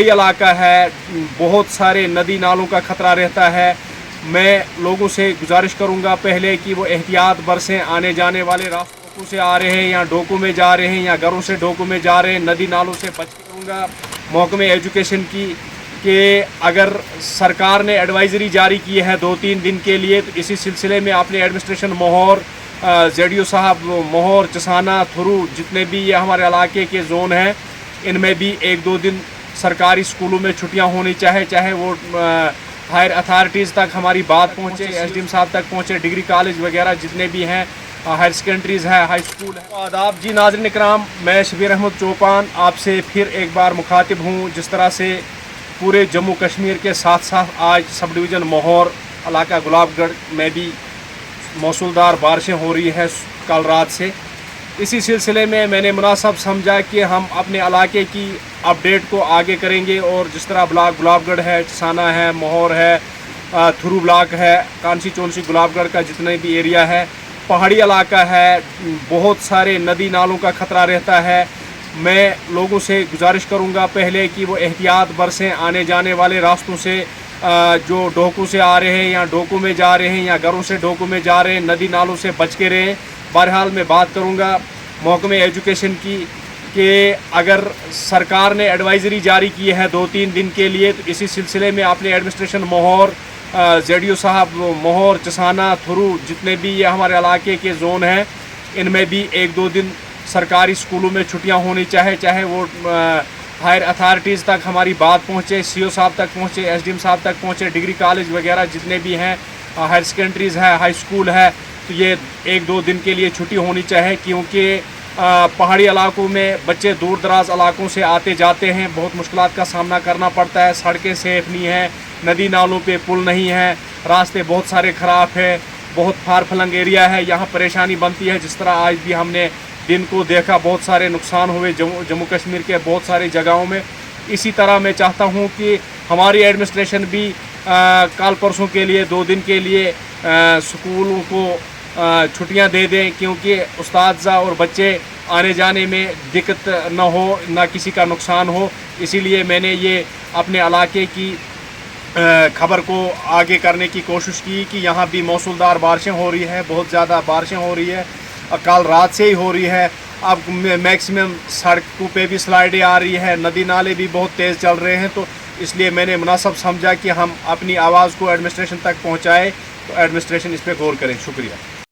इलाका है, बहुत सारे नदी नालों का खतरा रहता है। मैं लोगों से गुजारिश करूंगा पहले कि वो एहतियात बरसें। आने जाने वाले रास्तों से आ रहे हैं या डोकू में जा रहे हैं या घरों से डोकू में जा रहे हैं, नदी नालों से बच करूँगा। महकमे एजुकेशन की कि अगर सरकार ने एडवाइज़री जारी की है 2-3 दिन के लिए, तो इसी सिलसिले में अपने एडमिनिस्ट्रेशन मोहर, जेडीओ साहब मोहर, चसाना, थुरू, जितने भी ये हमारे इलाके के ज़ोन हैं, इनमें भी 1-2 दिन सरकारी स्कूलों में छुट्टियां होनी चाहे वो हायर अथॉरिटीज़ तक हमारी बात पहुंचे, एसडीएम साहब तक पहुंचे, डिग्री कॉलेज वगैरह जितने भी हैं, हायर सेकेंडरीज़ है, हाई स्कूल है। आदाब जी नाज़रीन इकराम, मैं शबीर अहमद चौपान आपसे फिर एक बार मुखातिब हूँ। जिस तरह से पूरे जम्मू कश्मीर के साथ साथ आज सब डिवीज़न मोहर, इलाका गुलाबगढ़ में भी मौसूलदार बारिशें हो रही है कल रात से। इसी सिलसिले में मैंने मुनासिब समझा कि हम अपने इलाके की अपडेट को आगे करेंगे और जिस तरह ब्लॉक गुलाबगढ़ है, चसाना है, मोहर है, थुरू ब्लॉक है, कांसी चौंसी गुलाबगढ़ का जितने भी एरिया है, पहाड़ी इलाका है, बहुत सारे नदी नालों का खतरा रहता है। मैं लोगों से गुजारिश करूंगा पहले कि वो एहतियात बरसें। आने जाने वाले रास्तों से जो डोकू से आ रहे हैं या डोकू में जा रहे हैं या घरों से डोकू में जा रहे हैं, नदी नालों से बच के रहें। बहरहाल मैं बात करूंगा महकमे एजुकेशन की कि अगर सरकार ने एडवाइज़री जारी की है 2-3 दिन के लिए, तो इसी सिलसिले में अपने एडमिनिस्ट्रेशन मोहर, जेडीओ साहब मोहर, चसाना, थुरू, जितने भी ये हमारे इलाके के ज़ोन हैं, इनमें भी 1-2 दिन सरकारी स्कूलों में छुट्टियां होनी चाहे वो हायर अथॉरिटीज़ तक हमारी बात पहुंचे, सीओ साहब तक पहुंचे, एसडीएम साहब तक पहुंचे, डिग्री कॉलेज वगैरह जितने भी हैं, हायर सेकेंडरीज़ है, हाई स्कूल है, तो ये 1-2 दिन के लिए छुट्टी होनी चाहिए। क्योंकि पहाड़ी इलाकों में बच्चे दूर दराज इलाकों से आते जाते हैं, बहुत मुश्किलात का सामना करना पड़ता है। सड़कें सेफ नहीं हैं, नदी नालों पे पुल नहीं है, रास्ते बहुत सारे ख़राब है, बहुत फार फलंग एरिया है, यहाँ परेशानी बनती है। जिस तरह आज भी हमने दिन को देखा, बहुत सारे नुकसान हुए जम्मू कश्मीर के बहुत सारी जगहों में। इसी तरह मैं चाहता हूँ कि हमारी एडमिनिस्ट्रेशन भी कल परसों के लिए 2 दिन के लिए स्कूलों को छुट्टियां दे दें, क्योंकि उस्ताद और बच्चे आने जाने में दिक्कत न हो, ना किसी का नुकसान हो। इसीलिए मैंने ये अपने इलाके की खबर को आगे करने की कोशिश की कि यहाँ भी मौसूलदार बारिशें हो रही है, बहुत ज़्यादा बारिशें हो रही है, कल रात से ही हो रही है। अब मैक्सिमम सड़कों पे भी स्लाइडें आ रही है, नदी नाले भी बहुत तेज़ चल रहे हैं। तो इसलिए मैंने मुनासिब समझा कि हम अपनी आवाज़ को एडमिनिस्ट्रेशन तक पहुँचाएँ, तो एडमिनिस्ट्रेशन इस पर गौर करें। शुक्रिया।